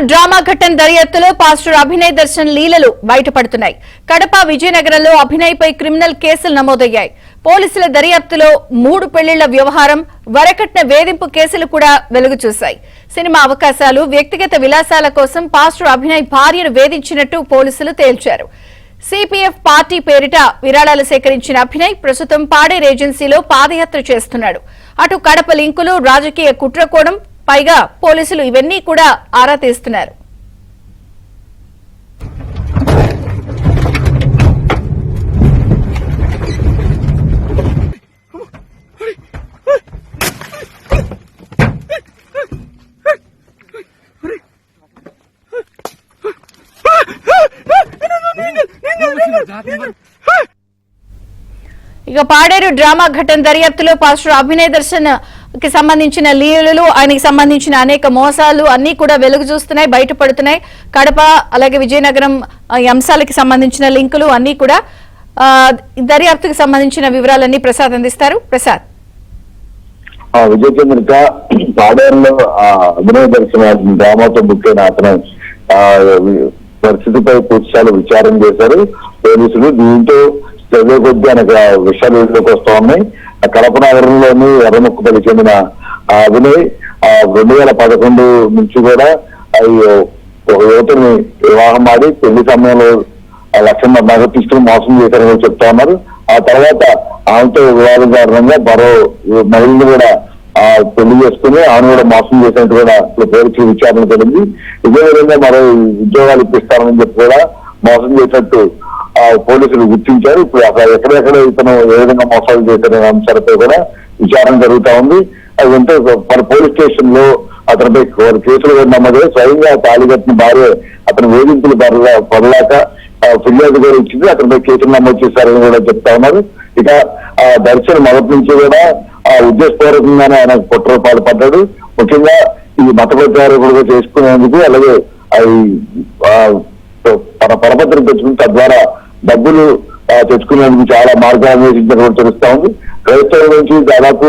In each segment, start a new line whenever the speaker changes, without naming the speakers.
Drama ఘట్టం దర్యాప్తులో pastor Abhinay Darshan లీలలు బయటపడుతున్నాయి. కడప, విజయనగరంలో అభినయ్ పై క్రిమినల్ కేసులు నమోదయ్యాయి. పోలీసుల దర్యాప్తులో 3 పెళ్లిళ్ల వ్యవహారం, వరకట్న వేధింపు కేసులు కూడా వెలుగు చూశాయి. సినిమా అవకాశాలు, వ్యక్తిగత విలాసాల కోసం పాస్టర్ అభినయ్ భార్యను వేధించినట్టు పోలీసులు తేల్చారు. సిపిఎఫ్ పార్టీ పేరిట విరాళాలు సేకరించిన అభినయ్ ప్రస్తుతం పాడేరు ఏజెన్సీలో పాదయాత్ర చేస్తున్నాడు. అటు కడప లింకులు, రాజకీయ కుట్రకోణం, పైగా పోలీసులు ఇవన్నీ కూడా ఆరా తీస్తున్నారు. ఇక పాడేరు డ్రామా ఘటన దర్యాప్తులో పాస్టర్ అభినయ్ దర్శన్ కి సంబంధించిన లీలలు, ఆయనకి సంబంధించిన అనేక మోసాలు అన్ని కూడా వెలుగు చూస్తున్నాయి, బయటపడుతున్నాయి. కడప అలాగే విజయనగరం అంశాలకి సంబంధించిన లింకులు అన్ని కూడా దర్యాప్తుకి సంబంధించిన వివరాలన్నీ ప్రసాద్ అందిస్తారు. ప్రసాద్.
విజయచంద్రిక పాడేరులో అభినయ్ దర్శన్ డ్రామాతో బుక్కైన అతను పరిస్థితిపై పూర్తిస్థాయిలో విచారణ చేశారు పోలీసులు. దీంతో చదివే కొద్దీ అనేక విషయాలు ఇంట్లోకి వస్తా ఉన్నాయి. కడప నగరంలోని ఎర్రముక్కపల్లి చెందిన అభినయ్ 2011 నుంచి కూడా ఒక యువతని వివాహం ఆడి పెళ్లి సమయంలో 1,00,000 నగదు తీసుకుని మోసం చేశారని చెప్తా ఉన్నారు. ఆ తర్వాత ఆమెతో వివాదం కారణంగా మరో మహిళను కూడా పెళ్లి చేసుకుని ఆమె కూడా మోసం చేసినట్టు కూడా ఇప్పుడు పోలీసులు విచారణ జరిగింది. ఇదే విధంగా మరో ఉద్యోగాలు ఇప్పిస్తారని చెప్పి కూడా మోసం చేసినట్టు పోలీసులు గుర్తించారు. ఇప్పుడు అక్కడ ఎక్కడెక్కడ ఇతను ఏ విధంగా మోసాలు చేశారనే అంశాలపై కూడా విచారణ జరుగుతా ఉంది. అదంటే పోలీస్ స్టేషన్ లో అతనిపై కేసులు కూడా నమోదు. స్వయంగా తాళిగట్టిన భార్య అతని వేధింపులు పడలేక ఫిర్యాదు కూడా ఇచ్చింది, అతనిపై కేసులు నమోదు చేశారని కూడా చెప్తా ఉన్నారు. ఇక దర్శన్ మొదటి నుంచి కూడా ఉద్దేశపూర్వకంగానే ఆయన కుట్రలు పాల్పడ్డాడు. ముఖ్యంగా ఈ మత ప్రచారకులుగా చేసుకునేందుకు, అలాగే తన పరపతిని తెచ్చుకుని తద్వారా డబ్బులు తెచ్చుకునేందుకు చాలా మార్గాలు అన్వేషించినట్టు తెలుస్తా ఉంది. క్రైస్తవుల నుంచి దాదాపు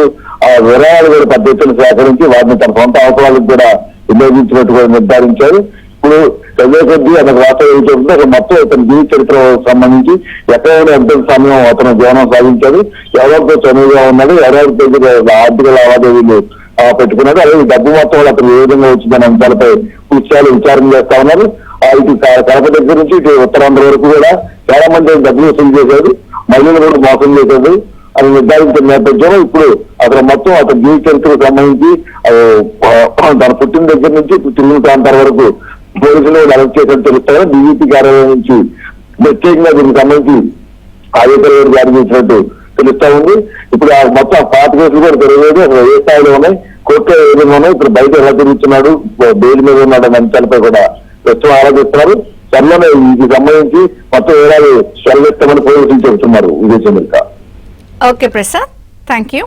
విరాళాలు కూడా పెద్ద ఎత్తున సేకరించి వాటిని తన సొంత అవసరాలకు కూడా వినియోగించినట్టు కూడా నిర్ధారించారు. ఇప్పుడు చదివే కొద్దీ అతను వాస్తవం ఏంటంటే ఒక మొత్తం అతని జీవిత చరిత్రకు సంబంధించి ఎక్కడ ఎంత సమయం అతను జీవనం సాగించాడు, ఎవరితో చనువుగా ఉన్నాడు, ఎవరి దగ్గర ఆర్థిక లావాదేవీలు పెట్టుకున్నాడు, అలాగే డబ్బు మొత్తం అతను ఏ విధంగా వచ్చిందనే అంశాలపై పూర్తిస్థాయిలో విచారణ చేస్తా ఉన్నారు. ఇటు కడప దగ్గర నుంచి ఇటు ఉత్తరాంధ్ర వరకు కూడా చాలా మంది డబ్బులు వసూలు చేశాడు, మహిళలు కూడా మోసం చేశాడు అని నిర్ధారించిన నేపథ్యంలో ఇప్పుడు అతను మొత్తం అతని జీవిత చరిత్రకు సంబంధించి తన పుట్టిన దగ్గర నుంచి తిరిగిన ప్రాంతాల వరకు పోలీసులు అరెస్ట్ చేసినట్టు తెలుస్తాయని డీజీపీ కార్యాలయం నుంచి ప్రత్యేకంగా దీనికి సంబంధించి ఆదేశాలు జారీ చేసినట్టు తెలుస్తా ఉంది. ఇప్పుడు మొత్తం 5 కేసులు కూడా పెరగలేదు, అసలు ఏ స్థాయిలో ఉన్నాయి, కోర్టులో ఏ విధంగా ఉన్నాయి, ఇప్పుడు బయట ఎలా తిరుగుతున్నాడు, బెయిల్ మీద ఉన్నాడు అనే అంశాలపై కూడా ప్రస్తుతం ఆలోచిస్తున్నారు. త్వరలోనే దీనికి సంబంధించి మొత్తం వివరాలు సెలవిస్తామని పోలీసులు చెబుతున్నారు. Vijayachandrika.
Okay Prasad, thank you.